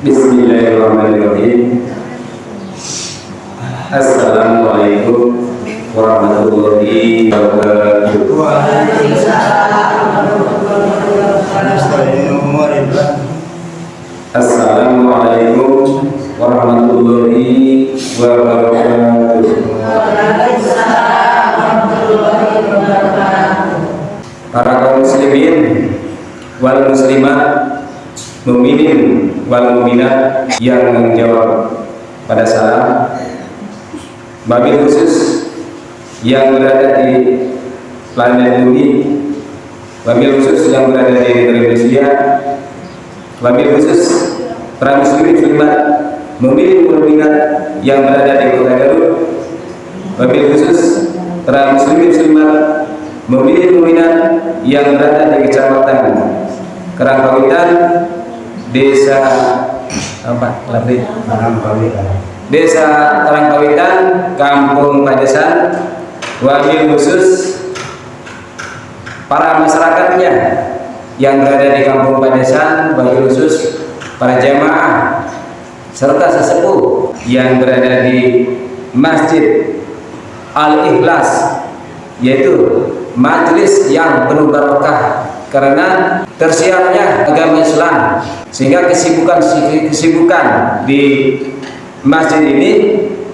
Bismillahirrahmanirrahim. Assalamualaikum warahmatullahi wabarakatuh. Assalamualaikum warahmatullahi wabarakatuh. Para kaum muslimin wal muslimat, mukminin wal mukminat yang menjawab pada salam, wabil khusus yang berada di planet bumi, wabil khusus yang berada di Indonesia, wabil khusus para muslimin muslimat, mukminin mukminat yang berada di Kota Garut, wabil khusus para muslimin muslimat, mukminin mukminat yang berada di Kecamatan Karangpawitan, Desa Desa Karangpawitan, Kampung Padesan, wabil khusus para masyarakatnya yang berada di Kampung Padesan, wabil khusus para jamaah serta sesepuh yang berada di Masjid Al-Ikhlas, yaitu majelis yang penuh barokah karena tersiarnya agama Islam, sehingga kesibukan di masjid ini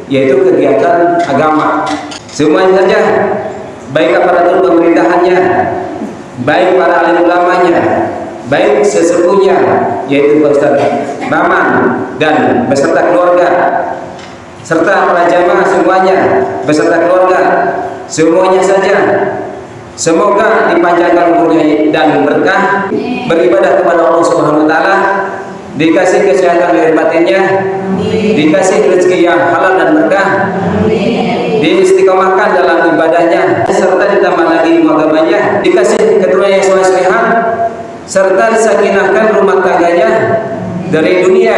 yaitu kegiatan agama semuanya saja, baik aparatur pemerintahannya, baik para alim ulamanya, baik sesepuhnya yaitu Pak Ustaz Maman dan beserta keluarga, serta para jamaah semuanya beserta keluarga semuanya saja. Semoga dipanjangkan umurnya dan berkah beribadah kepada Allah Subhanahu wa taala, dikasih kesehatan lahir batinnya, dikasih rezeki yang halal dan berkah, diistiqomahkan dalam ibadahnya, serta ditambah lagi ilmu agamanya, dikasih keturunan yang saleh-salehan, serta disakinahkan rumah tangganya dari dunia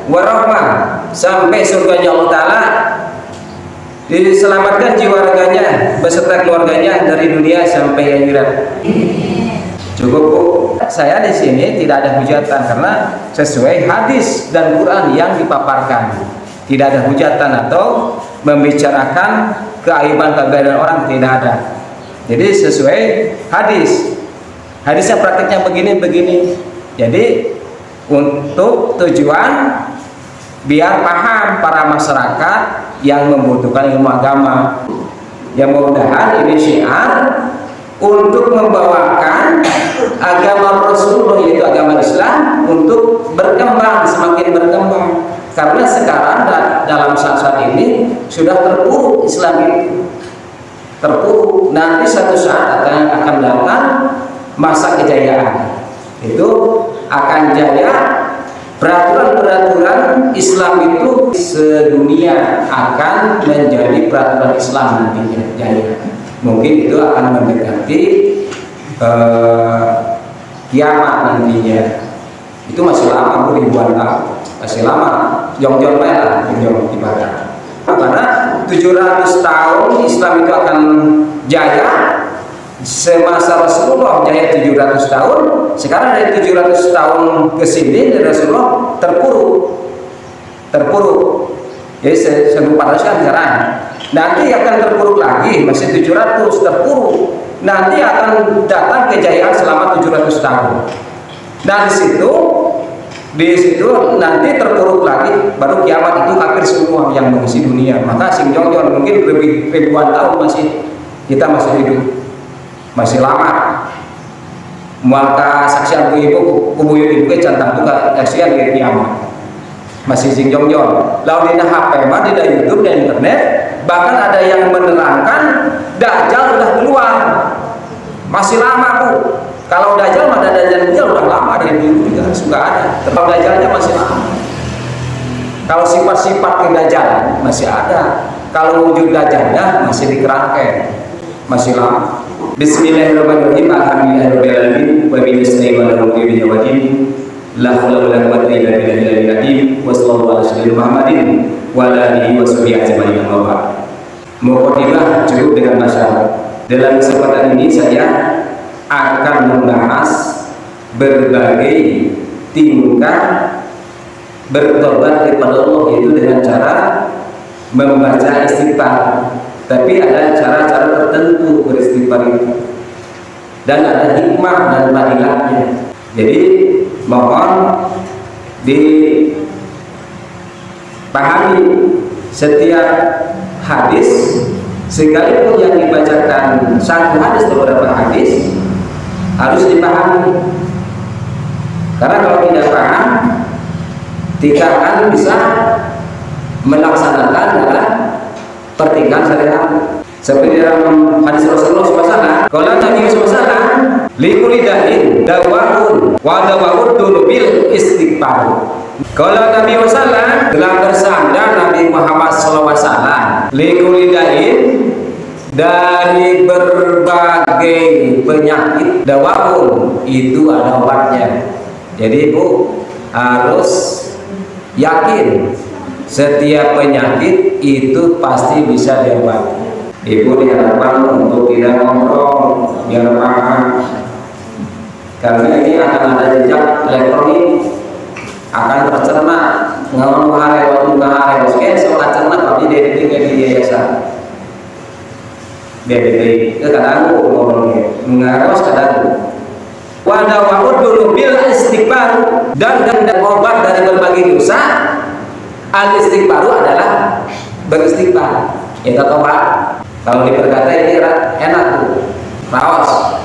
warahmah sampai surganya Allah taala, diselamatkan jiwa raganya beserta keluarganya dari dunia sampai akhirat. Cukup Bu, saya di sini tidak ada hujatan karena sesuai hadis dan Quran yang dipaparkan. Tidak ada hujatan atau membicarakan keaiban-keaiban orang, tidak ada. Jadi sesuai hadis. Hadisnya praktiknya begini-begini. Jadi untuk tujuan biar paham para masyarakat yang membutuhkan ilmu agama. Yang mudah-mudahan ini syiar untuk membawakan agama Rasulullah, yaitu agama Islam, untuk berkembang, semakin berkembang. Karena sekarang dalam saat-saat ini sudah terpuruk Islam itu, terpuruk. Nanti satu saat akan datang masa kejayaan, itu akan jaya. Peraturan-peraturan Islam itu sedunia akan menjadi peraturan Islam nantinya. Jadi mungkin itu akan mendekati kiamat nantinya. Itu masih lama, ribuan tahun, masih lama. Jong-jong lah, jong-jong ibadah. Karena 700 tahun Islam itu akan jaya. Semasa Rasulullah jaya 700 tahun, sekarang dari 700 tahun ke sini dari Rasulullah terpuruk. Jadi 1400 kan sekarang. Nanti akan terpuruk lagi, masih 700 terpuruk. Nanti akan datang kejayaan selama 700 tahun. Nah di situ nanti terpuruk lagi, baru kiamat itu kafir semua yang mengisi dunia. Maka Sing Jong-jong mungkin ribuan tahun kita masih hidup. Masih lama. Maka saksian kubuyut ibu cantang tuka saksian di kiamat. Masih Sing Jong-jong. Lalu di HP mah di YouTube dan internet, bahkan ada yang menerangkan Dajjal udah keluar. Masih lama Bu. Kalau Dajjal mah Dajjal udah lama dari dulu juga sudah ada. Tentang Dajjalnya masih lama. Kalau sifat-sifat kedajjalan masih ada. Kalau wujud Dajjalnya masih dikerangkai. Masih lama. Bismillahirrahmanirrahim. Alhamdulillahirabbil alamin wa bihi nasta'inu ala umuri dunya la haula wala quwwata illa billahil aliyyil azim wa sallallahu ala sayyidina Muhammadin wa ala alihi wa sahbihi ajmain. Muqaddimah cukup dengan masyarakat. Dalam kesempatan ini saya akan membahas berbagai tingkat bertobat kepada Allah, yaitu dengan cara membaca istighfar. Tapi ada cara-cara tertentu beristighfar itu, dan ada hikmah dan fadilahnya. Jadi mohon dipahami, setiap hadis sekalipun yang dibacakan satu hadis atau beberapa hadis harus dipahami, karena kalau tidak paham tidak akan bisa melaksanakan dalam pertinggalan syariat. Seperti dalam hadis Rasulullah SAW, kalau Nabi SAW likulidahin dawaun wa dawaun dunubil istighfar. Kalau Nabi SAW telah bersabda, Nabi Muhammad SAW, likulidahin, dari berbagai penyakit dawaun itu ada obatnya. Jadi ibu harus yakin setiap penyakit itu pasti bisa diobati. Ibu diharapkan untuk tidak ngomong, biar paham, karena ini akan ada jejak elektronik, akan tercerna ngomong hari waktu hari oke soal cerna tapi dari di desa dari kadang ngomongnya ngaros kadang wadah waktu dulu bil istighfar, dan obat dari berbagai dosa. Al istighfaru adalah beristighfar. Kita coba kalau diperkata ini enak tuh, raos,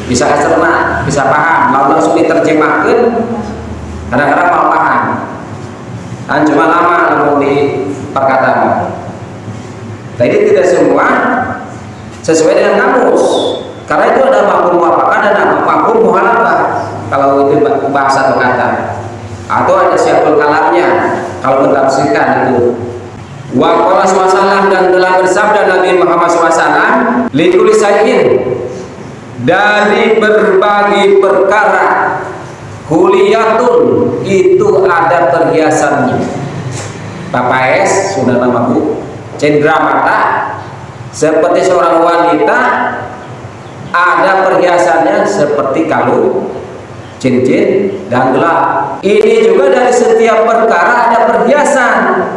bisa cerna, bisa paham. Kalau langsung diterjemahkan, kadang-kadang mau paham. Dan cuma lama lalu di perkataan. Jadi tidak semua sesuai dengan kamus, karena itu ada mafhum muwafaqah dan mafhum mukhalafah. Kalau itu bahasa atau kata, atau ada siapul kalamnya kalau mentafsirkan itu. Wa qala sallallahu, dan telah bersabda Nabi Muhammad SAW, likulli syai'in, dari berbagai perkara, kuliyatun, itu ada perhiasannya. Bapak S sudah nama Bu, cendera mata seperti seorang wanita, ada perhiasannya seperti kalung, cincin, dan gelang. Ini juga dari setiap perkara ada perhiasan.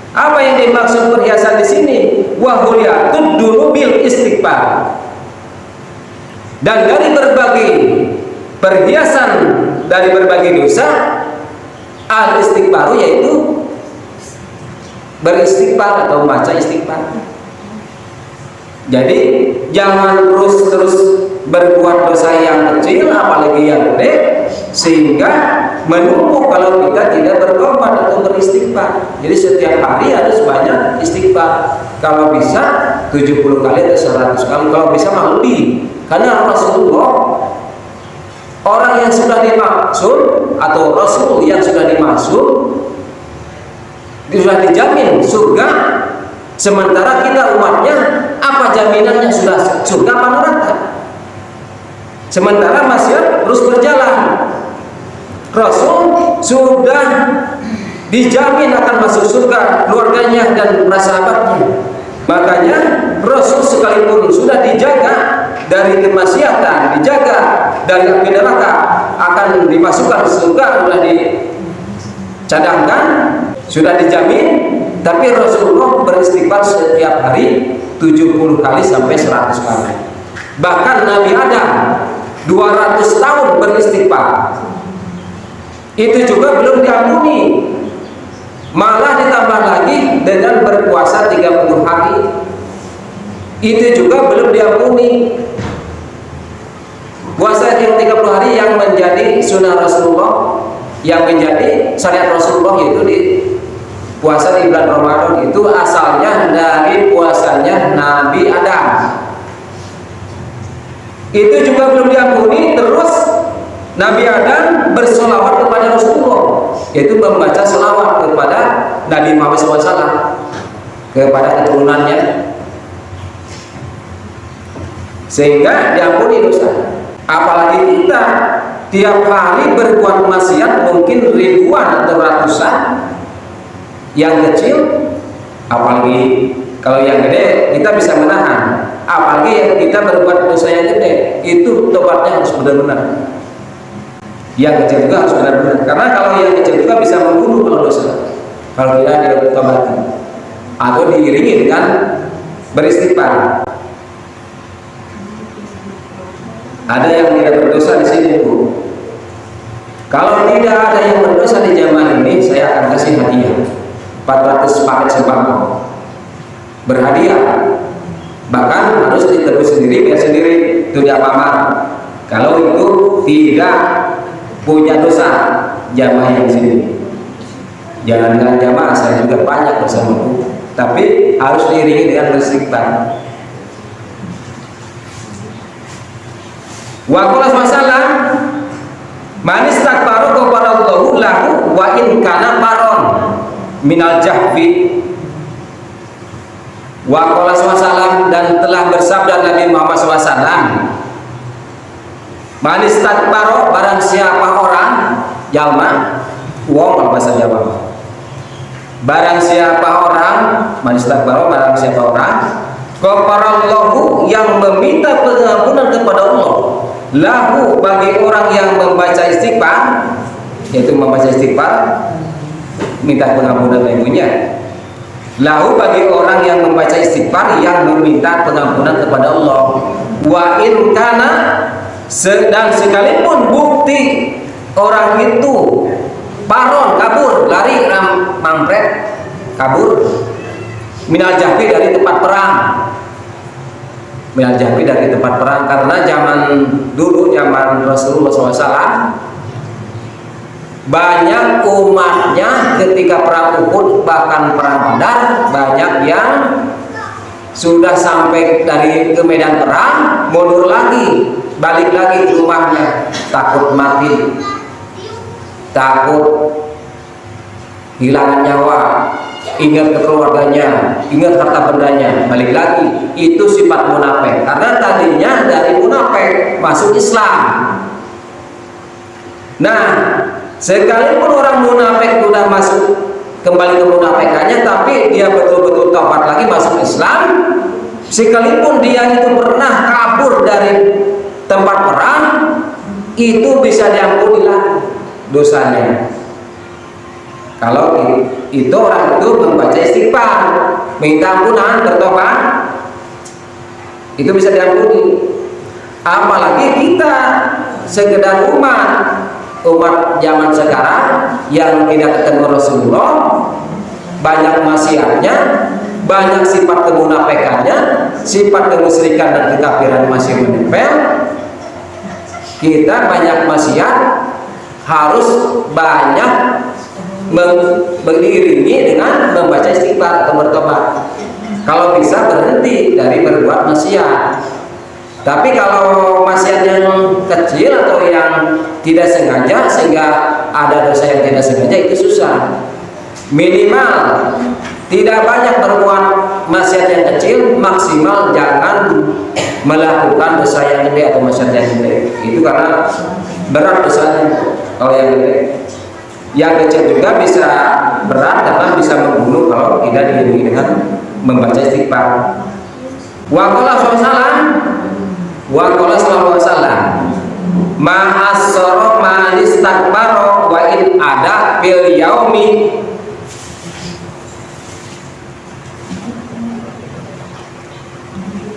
Apa yang dimaksud perhiasan di sini? Wahuliyatun dulu bil istighfar. Dan dari berbagai perhiasan dari berbagai dosa, al istighfaru yaitu beristighfar atau baca istighfar. Jadi jangan terus berbuat dosa yang kecil apalagi yang gede, sehingga menumpuk kalau kita tidak bertobat atau beristighfar. Jadi setiap hari harus banyak istighfar. Kalau bisa 70 kali atau 100 kali, kalau bisa mah lebih. Karena Rasulullah, orang yang sudah dimaksud atau Rasul yang sudah dimaksud sudah dijamin surga, sementara kita umatnya apa jaminannya sudah surga apa neraka? Sementara masih terus berjalan. Rasul sudah dijamin akan masuk surga, keluarganya dan para sahabatnya. Makanya Rasul sekalipun sudah dijaga dari kemaksiatan, dijaga dari api neraka, akan dimasukkan surga, sudah dicadangkan, sudah dijamin. Tapi Rasulullah beristighfar setiap hari 70 kali sampai 100 kali. Bahkan Nabi Adam 200 tahun beristighfar, itu juga belum diampuni. Malah ditambah lagi dengan berpuasa 30 hari, itu juga belum diampuni. Puasa yang 30 hari yang menjadi sunnah Rasulullah, yang menjadi syariat Rasulullah, yaitu di puasa di bulan Ramadan, itu asalnya dari puasanya Nabi Adam. Itu juga belum diampuni. Terus Nabi Adam bersolawat kepada Rasulullah, yaitu membaca solawat kepada Nabi Muhammad SAW, kepada keturunannya, sehingga diampuni dosa. Apalagi kita tiap hari berbuat maksiat mungkin ribuan atau ratusan, yang kecil, apalagi kalau yang gede kita bisa menahan. Apalagi yang kita berbuat dosa yang gede, itu tobatnya harus benar-benar. Yang kecil juga harus benar-benar, karena kalau yang kecil juga bisa dulu kalau dosa, kalau tidak ditobati atau diiringi dengan beristighfar. Ada yang tidak berdosa di sini, Bu? Kalau tidak ada yang berdosa di zaman ini, saya akan kasih hadiah 400 paket sembako berhadiah. Bahkan harus ditebus sendiri, biar sendiri, tidak pamer. Kalau itu tidak punya dosa, jamaah yang sini. Jangan dengan jamaah, saya juga banyak bersamaku, tapi harus diiringi dengan beristighfar. Wa qala masalah manis takbaru kepada Allah lahu wa in kana baron minal jahfi. Wa qala sallam, dan telah bersabda Nabi Muhammad SAW, manis takbaru, barang siapa orang jalma wong bahasa Jawa, barang siapa orang manis takbaru, barang siapa orang qafarallahu, yang meminta pengampunan kepada Allah, lahu, bagi orang yang membaca istighfar, yaitu membaca istighfar minta pengampunan ibunya, lahu, bagi orang yang membaca istighfar yang meminta pengampunan kepada Allah, wa in kana, sedang sekalipun bukti orang itu baron, kabur, lari, mampret, kabur, minal jahbi, dari tempat perang, minal jahbi, dari tempat perang. Karena zaman dulu, zaman Rasulullah SAW, banyak umatnya ketika perang Uhud, bahkan perang Badar, banyak yang sudah sampai dari ke medan perang, mundur lagi, balik lagi ke rumahnya, takut mati, takut hilangan nyawa, ingat ke keluarganya, ingat harta bendanya, balik lagi. Itu sifat munafik, karena tadinya dari munafik masuk Islam. Nah, sekalipun orang munafik sudah masuk kembali ke munafikannya, tapi dia betul-betul taubat lagi masuk Islam, sekalipun dia itu pernah kabur dari tempat perang, itu bisa diampuni lah dosanya. Kalau itu orang itu membaca istighfar, minta ampunan, bertobat, itu bisa diampuni. Apalagi kita sekedar umat zaman sekarang yang tidak ketemu Rasulullah, banyak maksiatnya, banyak sifat kemunafikannya, sifat kemusyrikan dan kekafiran masih menempel. Kita banyak maksiat, harus banyak mengiringi dengan membaca istighfar atau bertobat. Kalau bisa berhenti dari berbuat maksiat. Tapi kalau maksiat yang kecil atau yang tidak sengaja sehingga ada dosa yang tidak sengaja, itu susah. Minimal tidak banyak berbuat maksiat yang kecil, maksimal jangan melakukan dosa yang gede atau maksiat yang gede. Itu karena berat dosanya kalau yang gede. Yang kecil juga bisa berat karena bisa membunuh kalau tidak diiringi dengan membaca istighfar. Wa qala sallallahu alaihi wasallam, ma'asara manistakbaro wa in ada fil yaumi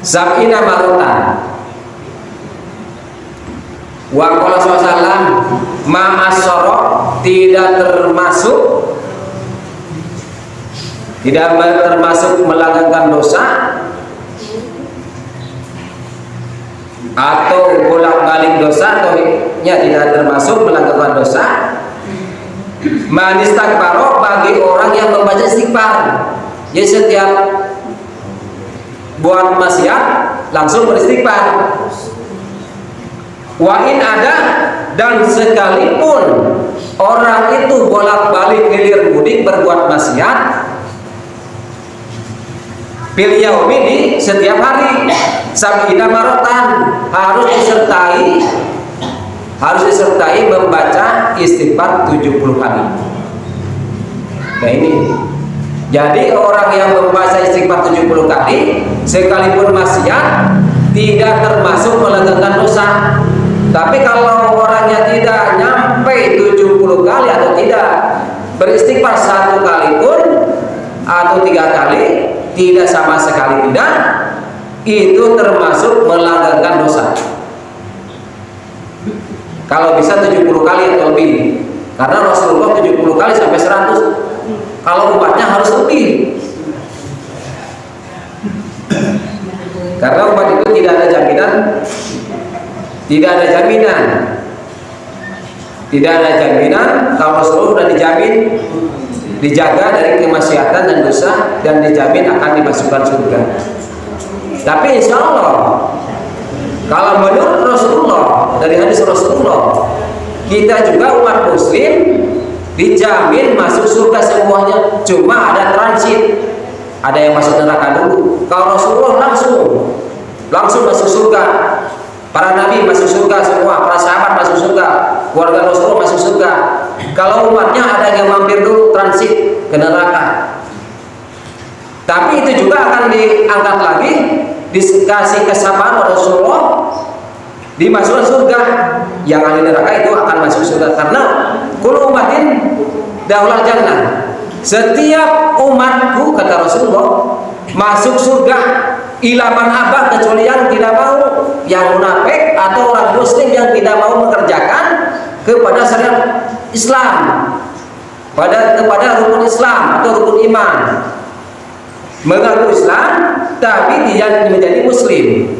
sab'ina marutan. Wa qala sallallahu alaihi wasallam, ma'asara, tidak termasuk melanggar dosa atau bolak-balik dosa, atau tidak termasuk melanggar dosa. Manistakbaro, bagi orang yang membaca istighfar. Jadi setiap buat maksiat langsung beristighfar. Wa in ada, dan sekalipun orang itu bolak-balik hilir mudik berbuat maksiat, fil yaumi, di setiap hari, sab'ina marotan, harus disertai membaca istighfar 70 kali. Nah ini, jadi orang yang membaca istighfar 70 kali sekalipun maksiat tidak termasuk melanggar dosa. Tapi kalau orangnya tidak nyampe 70 kali atau tidak beristighfar 1 kali pun atau 3 kali, tidak sama sekali tidak, itu termasuk melanggarkan dosa. Kalau bisa 70 kali atau lebih, karena Rasulullah 70 kali sampai 100. Kalau umatnya harus lebih, karena umat itu tidak ada jaminan, tidak ada jaminan, tidak ada jaminan. Kalau Rasulullah sudah dijamin, dijaga dari kemaksiatan dan dosa, dan dijamin akan dimasukkan surga. Tapi insya Allah, kalau menurut Rasulullah, dari hadis Rasulullah, kita juga umat muslim dijamin masuk surga semuanya. Cuma ada transit, ada yang masuk neraka dulu. Kalau Rasulullah langsung masuk surga. Para nabi masuk surga semua, para sahabat masuk surga, keluarga Rasulullah masuk surga. Kalau umatnya ada yang mampir dulu, transit ke neraka. Tapi itu juga akan diangkat lagi, dikasih kesabaran Rasulullah, dimasukkan surga. Yang ahli neraka itu akan masuk surga, karena kullu umatin daulah jannah. Setiap umatku, kata Rasulullah, masuk surga ilaman abah, kecuali yang tidak mau, yang munafik atau orang muslim yang tidak mau mengerjakan kepada syariat Islam, kepada rukun Islam atau rukun iman. Mengaku Islam tapi tidak menjadi muslim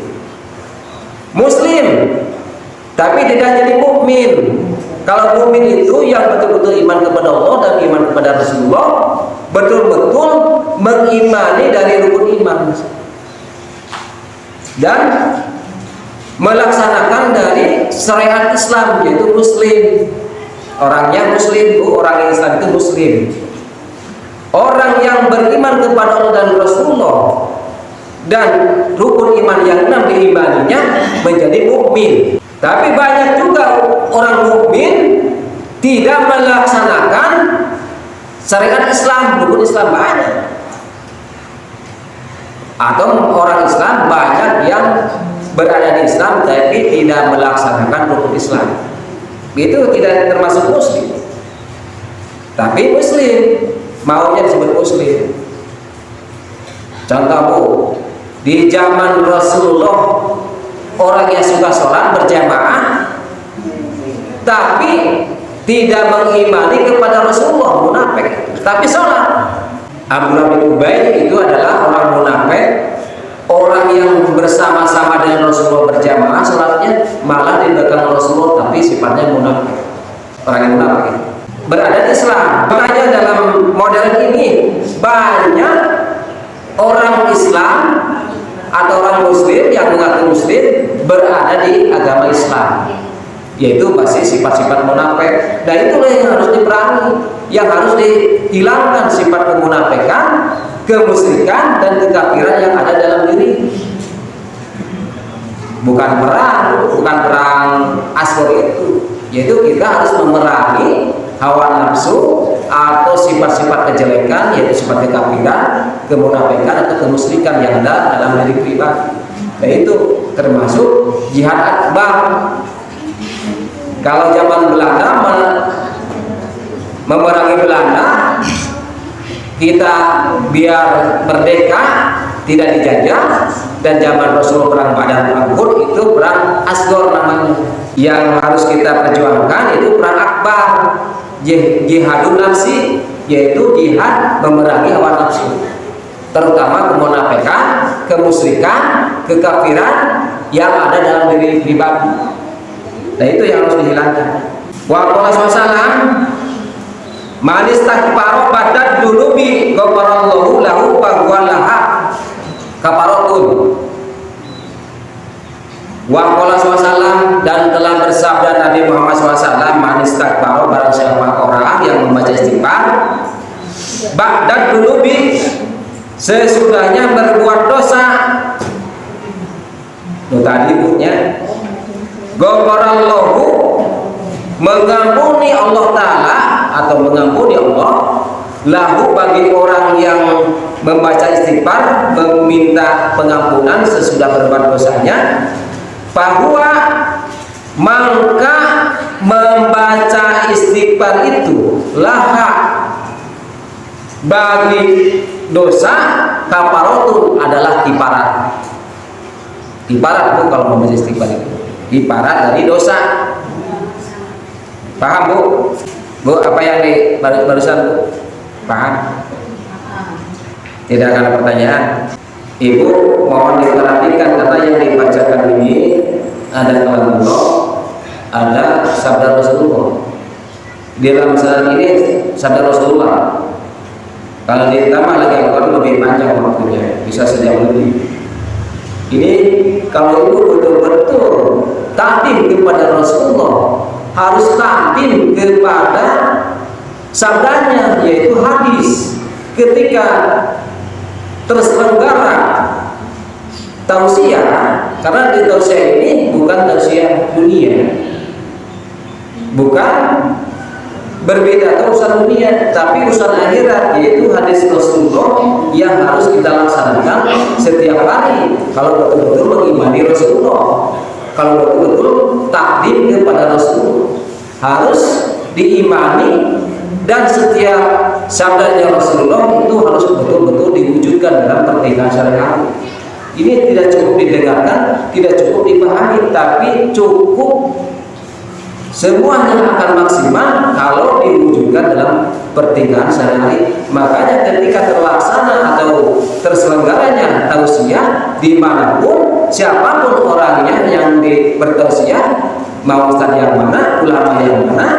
tapi tidak jadi mukmin. Kalau mukmin itu yang betul-betul iman kepada Allah dan iman kepada Rasulullah, betul-betul mengimani dari rukun iman dan melaksanakan dari syariat Islam, yaitu muslim. Orangnya muslim, orang Islam itu muslim. Orang yang beriman kepada Allah dan Rasulullah dan rukun iman yang 6 diimaninya menjadi mukmin. Tapi banyak juga orang mukmin tidak melaksanakan syariat Islam, rukun Islam banyak. Atau orang Islam banyak yang berada di Islam tapi tidak melaksanakan rukun Islam. Itu tidak termasuk muslim. Tapi muslim, maunya disebut muslim. Contoh, di zaman Rasulullah, orang yang suka sholat berjamaah tapi tidak mengimani kepada Rasulullah, munafik, tapi sholat. Abdullah bin Ubay itu adalah orang munafik, orang yang bersama-sama dengan Rasulullah berjamaah sholatnya, malah di belakang Rasulullah, tapi sifatnya munafik. Orang yang munafik berada di Islam. Makanya dalam modern ini banyak orang Islam atau orang muslim yang mengaku muslim berada di agama Islam, yaitu pasti sifat-sifat munafik. Dan itulah yang harus diperangi, yang harus dihilangkan sifat kemunafikan, kemusyrikan dan kekafiran yang ada dalam diri. Bukan perang asghar itu, yaitu kita harus memerangi hawa nafsu atau sifat-sifat kejelekan, yaitu sifat kekafiran, kemunafikan atau kemusyrikan yang ada dalam diri pribadi. Nah, itu termasuk jihad akbar. Kalau zaman Belanda memerangi Belanda, kita biar merdeka, tidak dijajah. Dan zaman Rasulullah perang Badar, perang Uhud, itu perang asghar namanya. Yang harus kita perjuangkan itu perang akbar, jihadun nafsi, yaitu jihad memerangi hawa nafsu, terutama kemunafikan, kemusyrikan, kekafiran yang ada dalam diri pribadi. Nah, itu yang harus dihilangkan. Wa qala sallallahu man istakbara badad dunubi ghafarallahu lahu wa huwa laha kafaratun. Wa qala sallallahu, dan telah bersabda Nabi Muhammad SAW, man istakbara, barang siapa orang yang membaca istighfar badad dunubi, sesudahnya berbuat dosa. Itu tadi bunyinya ghafarallahu, mengampuni Allah Ta'ala atau mengampuni Allah, lahu, bagi orang yang membaca istighfar, meminta pengampunan sesudah berbuat dosanya, bahwa maka membaca istighfar itu laha, Bagi dosa kafaratun adalah kiparat. Kiparat Bu kalau membaca istighfar itu. Kiparat dari dosa. Paham Bu? Bu apa yang barusan Bu? Paham? Tidak ada pertanyaan. Ibu mohon diperhatikan karena yang dibacakan ini ada kalamullah, ada sabda Rasulullah. Di dalam saat ini sabda Rasulullah. Kalau ditambah lagi Al-Quran lebih panjang waktunya, bisa sejam lebih. Ini kalau ibu betul-betul takdim kepada Rasulullah, harus takdim kepada sabdanya, yaitu hadis. Ketika terselenggara tausiah, karena di tausiah ini bukan tausiah dunia, bukan berbeda urusan dunia, tapi urusan akhirat, yaitu hadis Rasulullah yang harus kita laksanakan setiap hari. Kalau betul-betul mengimani Rasulullah, kalau betul-betul takdim kepada Rasulullah, harus diimani. Dan setiap sabdanya Rasulullah itu harus betul-betul diwujudkan dalam pernikahan syariat. Ini tidak cukup didengarkan, tidak cukup dipahami, tapi cukup semuanya akan maksimal kalau diwujudkan dalam pertinggahan sehari-hari. Makanya ketika terlaksana atau terselenggaranya tausiah dimanapun, siapapun orangnya yang bertausiah, mau ustaz yang mana, ulama yang mana,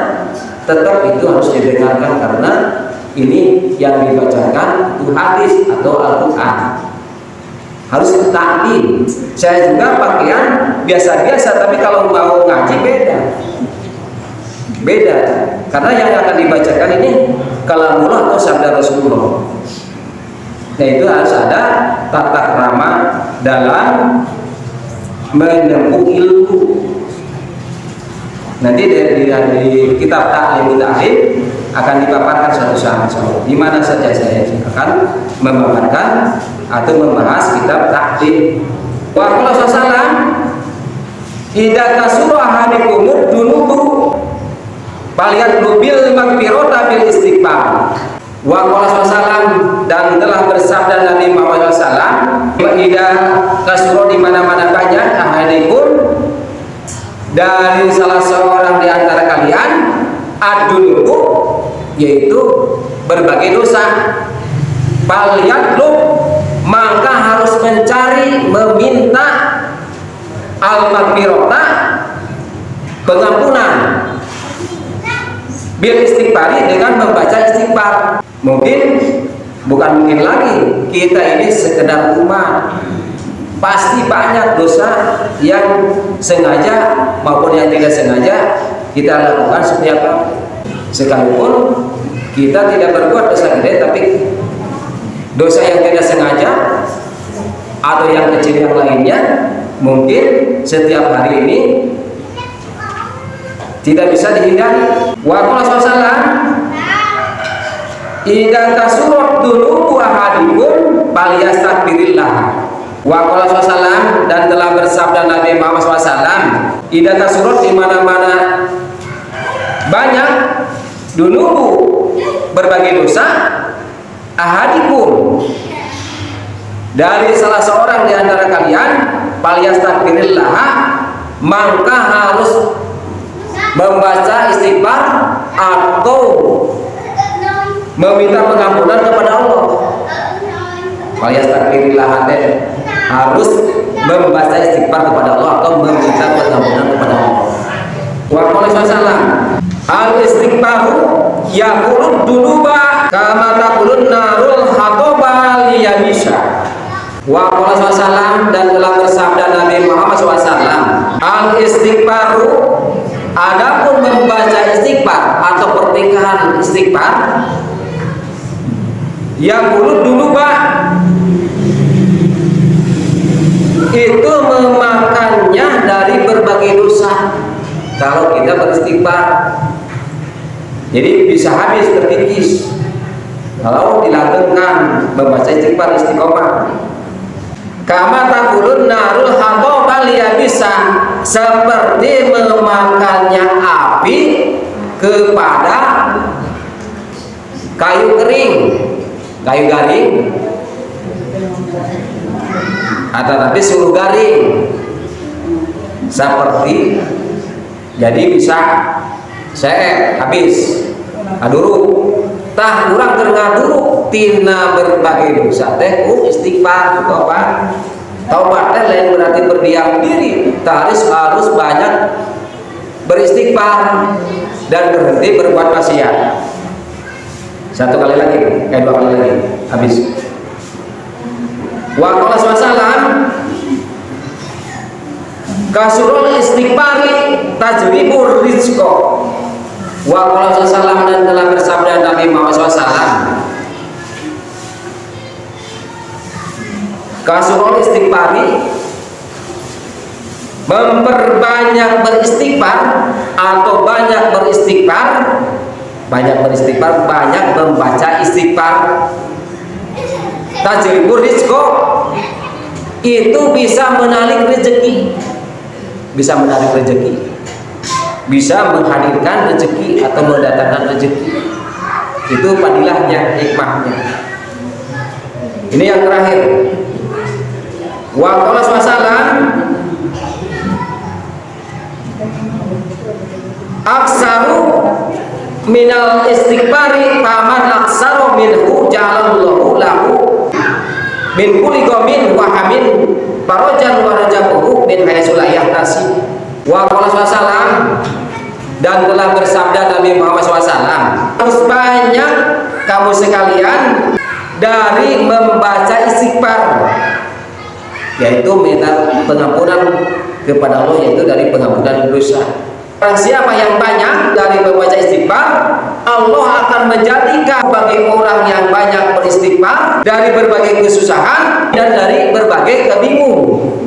tetap itu harus didengarkan karena ini yang dibacakan itu hadis atau Al-Quran. Harus takdim. Saya juga pakaian biasa-biasa, tapi kalau mau ngaji beda, karena yang akan dibacakan ini kalamullah atau sabda Rasulullah. Nah itu harus ada tata krama dalam menempuh ilmu. Nanti dari kitab Ta'lim akan dipaparkan suatu saat di mana saja saya akan memaparkan atau membahas kitab Ta'lim. Wa qala sallallahu idza kasura ahadikumud dunubu Paliat lubil magfirota bil istighfar. Wa qala sallallahu dan telah bersabda Nabi Muhammad sallallahu idza kasura di mana-mana banyak ahadikum dari salah seorang di antara kalian ad-dunubu yaitu berbagai dosa. Falyatlub maka harus mencari meminta al-magfirata pengampunan bil istighfari dengan membaca istighfar. Bukan mungkin lagi kita ini sekedar umat, pasti banyak dosa yang sengaja maupun yang tidak sengaja kita lakukan setiap hari. Sekalipun kita tidak berbuat dosa gede, tapi dosa yang tidak sengaja atau yang kecil yang lainnya mungkin setiap hari ini tidak bisa dihindari. Wa qala sallallahu idza kasurat dunubu ahadikum falyastaghfirillah. Wa qala sallallahu dan telah bersabda Nabi Muhammad SAW idza kasurat di mana-mana banyak dunubu berbagai dosa ahadikum dari salah seorang di antara kalian falyastaghfirillah maka harus membaca istighfar atau meminta pengampunan kepada Allah. Falyastaghfirillah harus membaca istighfar kepada Allah atau meminta pengampunan kepada Allah. Wa qala sallallahu al-istighfaru yaqulud dunuba kama taqulun narul hataba liyabisha. Wa qala sallallahu dan telah bersabda Nabi Muhammad SAW al-istighfaru adapun membaca istighfar atau pertingkahan istighfar yaqulud dunuba itu memakannya dari berbagai dosa. Kalau kita beristighfar, jadi bisa habis terkikis. Kalau dilanggengkan membaca istighfar istiqomah. Kama taqulun narul hataba liyabisa seperti memakannya api kepada kayu kering kayu garing atau tapi suruh garing seperti jadi bisa saya habis aduruk tah urang keur ngaduruk tina berbagai dosa teh istighfar tobat. Taubat teh lain berarti berdiam diri, harus banyak beristighfar dan berhenti berbuat maksiat. Satu kali lagi, dua kali lagi, habis. Wa qala sallallahu kasurul istighfari tajribur rizqa. Wa qala sallallahu dan telah bersabda Nabi Muhammad SAW, kasurul istighfari memperbanyak beristighfar atau banyak beristighfar, banyak membaca istighfar. Tajribur rizqa itu bisa menarik rezeki, bisa menghadirkan rezeki atau mendatangkan rezeki. Itu padilahnya, hikmahnya. Ini yang terakhir. Wa qala sallallahu aksaru minal istighfari faman aksaru minhu ja'alallahu lahu min kulli qamin wa hamin farajan wa rajabuhu min haitsu la yahtasi. Wa qala sallallahu dan telah bersabda Nabi Muhammad SAW, harus banyak kamu sekalian dari membaca istighfar, yaitu minta pengampunan kepada Allah, yaitu dari pengampunan dosa. Barang siapa yang banyak dari membaca istighfar, Allah akan menjadikan bagi orang yang banyak beristighfar dari berbagai kesusahan dan dari berbagai kebingungan,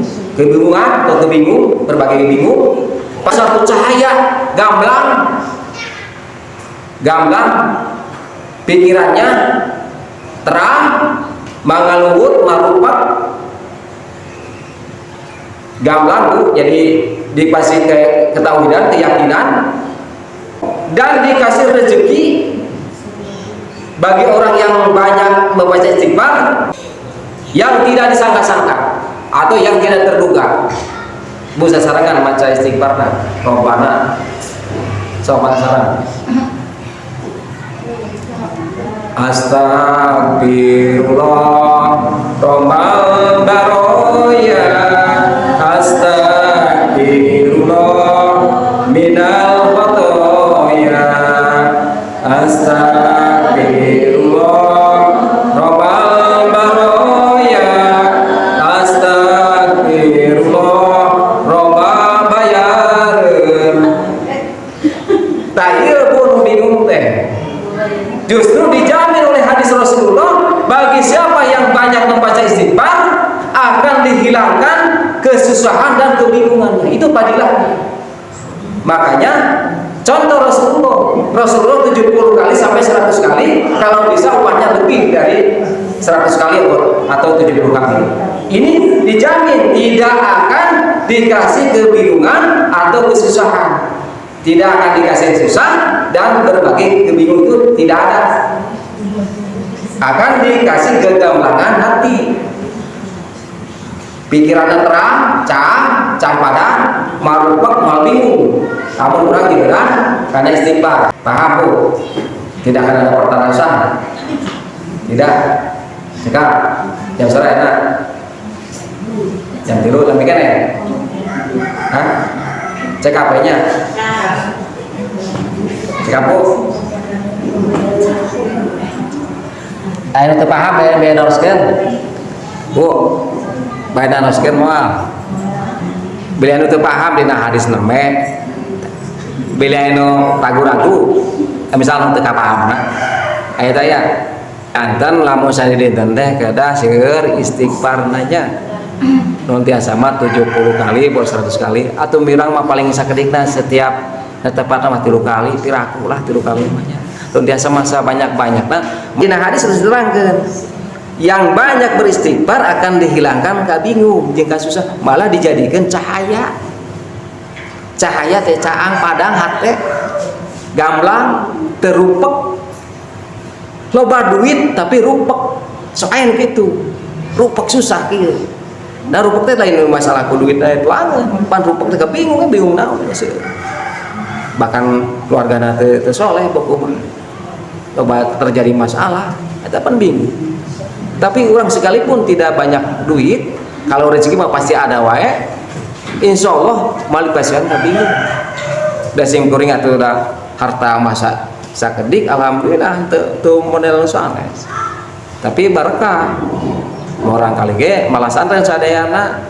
berbagai kebingungan. Satu cahaya gamblang, pikirannya terang, mangaluhut, marupak, gamblang Bu, jadi dikasih ketahuan, keyakinan, dan dikasih rezeki bagi orang yang banyak membaca istighfar yang tidak disangka-sangka atau yang tidak terduga. Bu sasarangan maca istighfar nah, robbana sama sarang. Astagfirullah robbal baroya, astagfirullah minal khotoya, astagfirullah robbal baroya, astagfirullah robbal bayareun. Tak ieu pun bingung teh. Justru dijamin oleh hadis Rasulullah, bagi siapa yang banyak membaca istighfar akan dihilangkan kesusahan dan kebingungannya. Itu padilahnya. Makanya contoh Rasulullah 70 kali sampai 100 kali, kalau bisa upahnya lebih dari 100 kali atau 70 kali. Ini dijamin tidak akan dikasih kebingungan atau kesusahan. Tidak akan dikasih susah dan berbagai kebingungan itu tidak ada. Akan dikasih kegamblangan hati, pikirannya terang, cah padang, marupek, mal bingung. Namun orang giliran karena istighfar, paham Bu? Tidak akan ada pertanasan. Tidak. Sekarang yang sore enak, yang tiru demikian ya. Hah? Cek HP-nya. Cek apa? Ayo teu paham ya neruskeun. Bu, bae neruskeun moal. Bila anu teu paham dina hadis neme, bila anu ragu-ragu, misal teu kapahamna. Aya teh ya, anten lamun sadinten teh kedah seueur istighfar naja. Non tiasa mah 70 kali, 100 kali, atau mirang mah paling sakedikna setiap tepatna mah 3 kali, tiraku lah 3 kali mah. Non tiasa masa banyak-banyakna. Dina hadis geus diterangkeun, yang banyak beristighfar akan dihilangkan kabingung jeung kasusah, malah dijadikan cahaya. Cahaya teh caang padang hate, gamblang, terupek. Loba duit tapi rupek. soain gitu rupak susah gitu. Nah rupak teh lain masalah ku duit itu angin pan rupak teh bingung naon sih. Bahkan keluarga nate teu soleh pokoknya coba terjadi masalah eta pan bingung. Tapi orang sekalipun tidak banyak duit, kalau rezeki mah pasti ada wae. Insyaallah malik pasien teh bingung. Da sing kuring atuh da harta masa sakedik alhamdulillah teu model sanes. Tapi barokah. Orang kali ge malah santren sadayana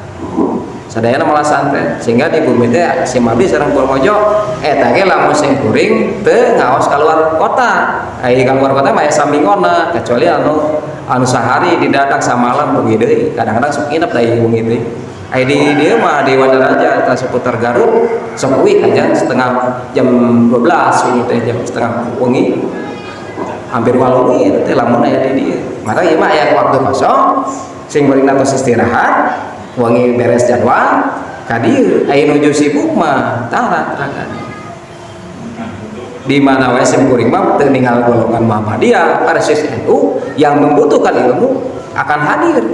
malah santren sehingga di bumi teh si mabdi sareng Purworejo eta ge lamun sing kuring teu ngaos keluar kota. Ai keluar kota mah sambingona kecuali anu sehari didadak samalam begitu deui. Kadang-kadang sok nginep da ieu gitu. Ai di dieu mah di Wadaraja eta seputar Garut sok uwi aja setengah jam 12 gitu jam setengah wengi. Hampir walungi teh lamun aya di dieu. Maka ieu mah aya waktu kosong sing kuring tos istirahat wangi beres jadwal ka dieu aya nuju sibuk mah tara di mana wae sing kuring mah teu ninggal golongan Muhammadiyah persis NU yang membutuhkan ilmu akan hadir,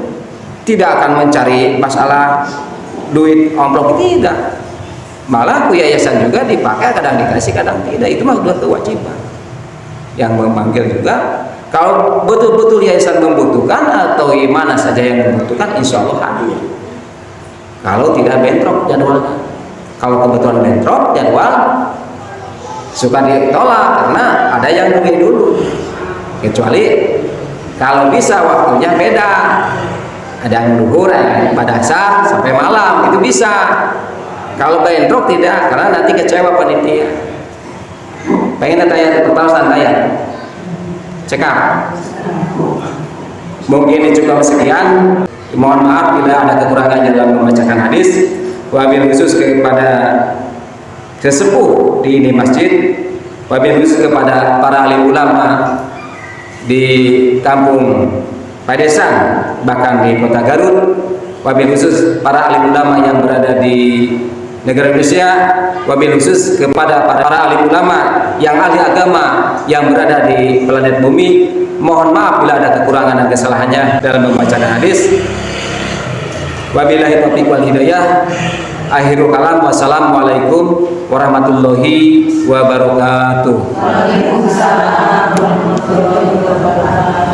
tidak akan mencari masalah duit amplop tidak, malah ku yayasan juga dipakai kadang dikasih kadang tidak, itu mah sudah kewajiban yang memanggil juga. Kalau betul-betul yayasan membutuhkan atau mana saja yang membutuhkan, insya Allah hadir. Kalau tidak bentrok jadwalnya, kalau kebetulan bentrok jadwal suka ditolak karena ada yang nungguin dulu. Kecuali kalau bisa waktunya beda, ada yang duhur, pada asar sampai malam itu bisa. Kalau bentrok tidak, karena nanti kecewa panitia. Pengen tanya total santai ya. Cekap. Mungkin cukup sekian. Mohon maaf bila ada kekurangan dalam membacakan hadis. Wabil khusus kepada sesepuh di ini masjid. Wabil khusus kepada para alim ulama di kampung Padesan, bahkan di kota Garut. Wabil khusus para alim ulama yang berada di negara Indonesia, wabil khusus kepada para alim ulama yang ahli agama yang berada di planet bumi. Mohon maaf bila ada kekurangan dan kesalahannya dalam membacakan hadis. Wabillahi taufiq wal hidayah. Akhirul kalam, wassalamualaikum warahmatullahi wabarakatuh. Waalaikumsalam warahmatullahi wabarakatuh.